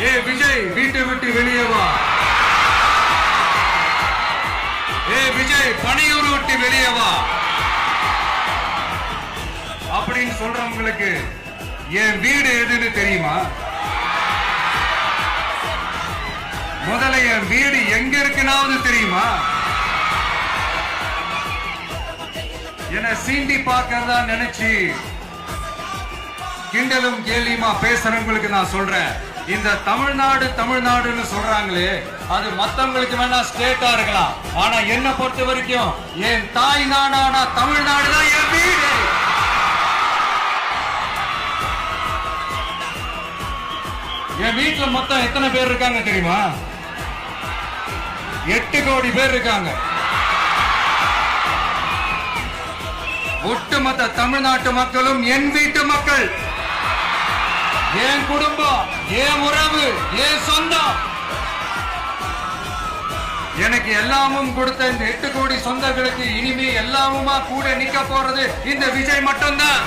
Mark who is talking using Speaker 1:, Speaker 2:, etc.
Speaker 1: ஏ விஜய் வீட்டை விட்டு வெளியே வா. ஏ விஜய் பணியூர் விட்டு வெளியே வா அப்படின்னு சொல்றவங்களுக்கு என் வீடு எதுன்னு தெரியுமா? முதல்ல என் வீடு எங்க இருக்குனாவது தெரியுமா? என்ன சீண்டி பார்க்கறதா நினைச்சு கிண்டலும் கேலியுமா பேசுறவங்களுக்கு நான் சொல்றேன், இந்த தமிழ்நாடு தமிழ்நாடுன்னு சொல்றாங்களே அது மத்தவங்களுக்கு வேணா ஸ்டேட்டா இருக்கலாம், ஆனா என்ன பொறுத்த வரைக்கும் என் தாய் நாடான தமிழ்நாடு தான் என் வீடு. என் வீட்டுல மொத்தம் எத்தனை பேர் இருக்காங்க தெரியுமா? 8 கோடி பேர் இருக்காங்க. ஒட்டுமொத்த தமிழ்நாட்டு மக்களும் என் வீட்டு மக்கள், என் குடும்பம், என் உறவு, என் சொந்தம். எனக்கு எல்லாமும் கொடுத்த இந்த 8 கோடி சொந்தங்களுக்கு இனிமே எல்லாமுமா கூட நிக்க போறது இந்த விஜய் மட்டும்தான்.